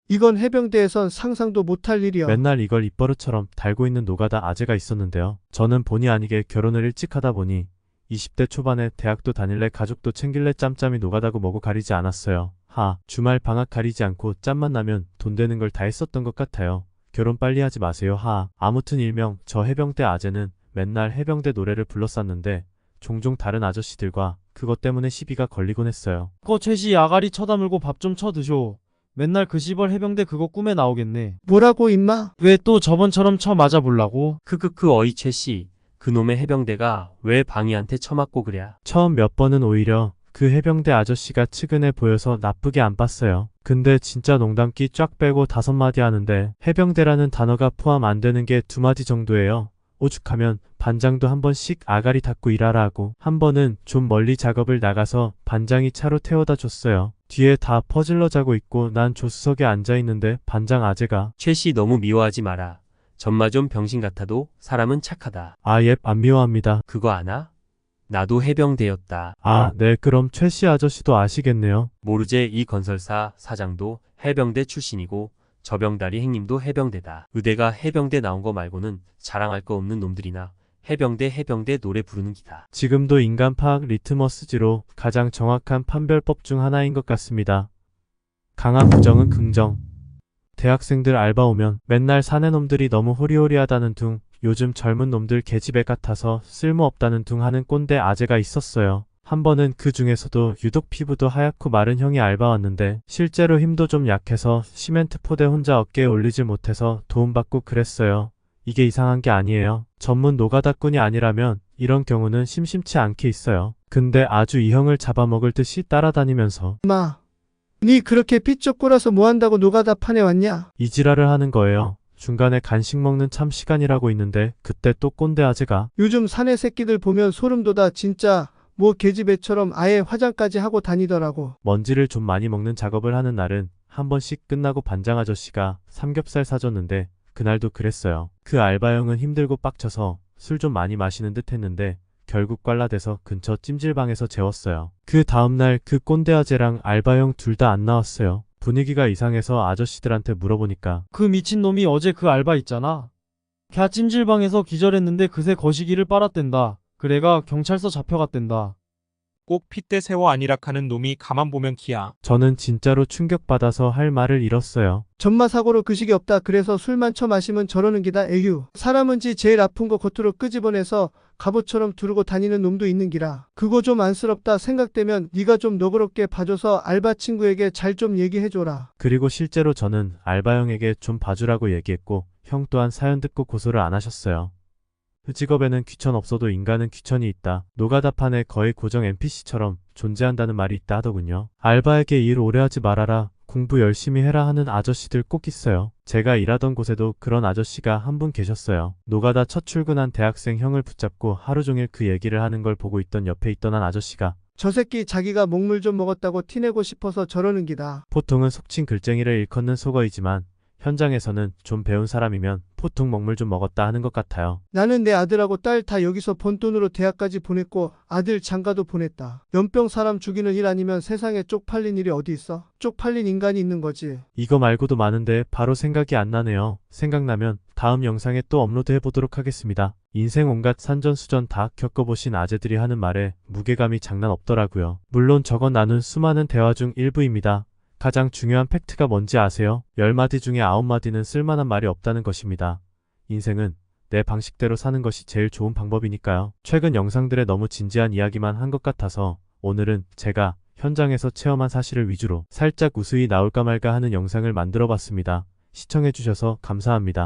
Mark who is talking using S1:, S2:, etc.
S1: 이건 해병대에선 상상도 못할 일이야.
S2: 맨날 이걸 입버릇처럼 달고 있는 노가다 아재가 있었는데요. 저는 본의 아니게 결혼을 일찍 하다 보니 20대 초반에 대학도 다닐래 가족도 챙길래 짬짬이 노가다고 뭐고 가리지 않았어요. 주말 방학 가리지 않고 짬만 나면 돈 되는 걸 다 했었던 것 같아요. 결혼 빨리 하지 마세요. 아무튼 일명 저 해병대 아재는 맨날 해병대 노래를 불렀었는데 종종 다른 아저씨들과 그것 때문에 시비가 걸리곤 했어요.
S3: 최씨 아가리 쳐다물고 밥 좀 쳐드쇼. 맨날 그 시벌 해병대 그거 꿈에 나오겠네.
S1: 뭐라고 임마?
S3: 왜 또 저번처럼 쳐 맞아 볼라고?
S4: 크크크 어이 최씨. 그놈의 해병대가 왜 방이한테 처맞고 그랴.
S2: 처음 몇 번은 오히려 그 해병대 아저씨가 측은해 보여서 나쁘게 안 봤어요. 근데 진짜 농담기 쫙 빼고 5마디 하는데 해병대라는 단어가 포함 안 되는 게 2마디 정도예요. 오죽하면 반장도 한 번씩 아가리 닦고 일하라 하고 한 번은 좀 멀리 작업을 나가서 반장이 차로 태워다 줬어요. 뒤에 다 퍼질러 자고 있고 난 조수석에 앉아있는데 반장 아재가
S4: 최씨 너무 미워하지 마라. 전마 좀 병신 같아도 사람은 착하다.
S2: 안 미워합니다.
S4: 그거 아나? 나도 해병대였다.
S2: 네, 그럼 최씨 아저씨도 아시겠네요.
S4: 모르제 이 건설사 사장도 해병대 출신이고 저병다리 행님도 해병대다. 의대가 해병대 나온 거 말고는 자랑할 거 없는 놈들이나 해병대 노래 부르는 기다.
S2: 지금도 인간 파악 리트머스지로 가장 정확한 판별법 중 하나인 것 같습니다. 강한 부정은 긍정. 대학생들 알바 오면 맨날 사내 놈들이 너무 호리호리하다는 둥, 요즘 젊은 놈들 계집애 같아서 쓸모없다는 둥 하는 꼰대 아재가 있었어요. 한 번은 그 중에서도 유독 피부도 하얗고 마른 형이 알바 왔는데 실제로 힘도 좀 약해서 시멘트 포대 혼자 어깨에 올리질 못해서 도움받고 그랬어요. 이게 이상한 게 아니에요. 전문 노가다꾼이 아니라면 이런 경우는 심심치 않게 있어요. 근데 아주 이 형을 잡아먹을 듯이 따라다니면서
S1: 마, 니 그렇게 삐쩍 꼴아서 뭐한다고 노가다 판에 왔냐?
S2: 이 지랄을 하는 거예요. 중간에 간식 먹는 참 시간이라고 있는데 그때 또 꼰대 아재가
S1: 요즘 사내 새끼들 보면 소름 돋아. 진짜 뭐 계집애처럼 아예 화장까지 하고 다니더라고.
S2: 먼지를 좀 많이 먹는 작업을 하는 날은 한 번씩 끝나고 반장 아저씨가 삼겹살 사줬는데 그날도 그랬어요. 그 알바형은 힘들고 빡쳐서 술 좀 많이 마시는 듯 했는데 결국 꽐라돼서 근처 찜질방에서 재웠어요. 그 다음날 그 꼰대 아재랑 알바형 둘 다 안 나왔어요. 분위기가 이상해서 아저씨들한테 물어보니까
S3: 그 미친놈이 어제 그 알바 있잖아. 걔 찜질방에서 기절했는데 그새 거시기를 빨았댄다. 그래가 경찰서 잡혀갔댄다.
S5: 꼭 핏대 세워 아니락하는 놈이 가만 보면 기야.
S2: 저는 진짜로 충격받아서 할 말을 잃었어요.
S1: 전마 사고로 그식이 없다. 그래서 술만 처마시면 저러는 기다. 에휴. 사람은 지 제일 아픈 거 겉으로 끄집어내서 갑옷처럼 두르고 다니는 놈도 있는 기라. 그거 좀 안쓰럽다 생각되면 네가 좀 너그럽게 봐줘서 알바 친구에게 잘 좀 얘기해줘라.
S2: 그리고 실제로 저는 알바형에게 좀 봐주라고 얘기했고 형 또한 사연 듣고 고소를 안 하셨어요. 그 직업에는 귀천 없어도 인간은 귀천이 있다. 노가다판에 거의 고정 NPC처럼 존재한다는 말이 있다 하더군요. 알바에게 일 오래 하지 말아라. 공부 열심히 해라 하는 아저씨들 꼭 있어요. 제가 일하던 곳에도 그런 아저씨가 한 분 계셨어요. 노가다 첫 출근한 대학생 형을 붙잡고 하루 종일 그 얘기를 하는 걸 보고 있던 옆에 있던 한 아저씨가
S1: 저 새끼 자기가 목물 좀 먹었다고 티내고 싶어서 저러는 기다.
S2: 보통은 속칭 글쟁이를 일컫는 속어이지만 현장에서는 좀 배운 사람이면 보통 먹물 좀 먹었다 하는 것 같아요.
S1: 나는 내 아들하고 딸 다 여기서 번 돈으로 대학까지 보냈고 아들 장가도 보냈다. 연병 사람 죽이는 일 아니면 세상에 쪽팔린 일이 어디 있어? 쪽팔린 인간이 있는 거지.
S2: 이거 말고도 많은데 바로 생각이 안 나네요. 생각나면 다음 영상에 또 업로드해 보도록 하겠습니다. 인생 온갖 산전수전 다 겪어보신 아재들이 하는 말에 무게감이 장난 없더라고요. 물론 적어 나눈 수많은 대화 중 일부입니다. 가장 중요한 팩트가 뭔지 아세요? 10마디 중에 9마디는 쓸만한 말이 없다는 것입니다. 인생은 내 방식대로 사는 것이 제일 좋은 방법이니까요. 최근 영상들에 너무 진지한 이야기만 한 것 같아서 오늘은 제가 현장에서 체험한 사실을 위주로 살짝 우스히 나올까 말까 하는 영상을 만들어 봤습니다. 시청해주셔서 감사합니다.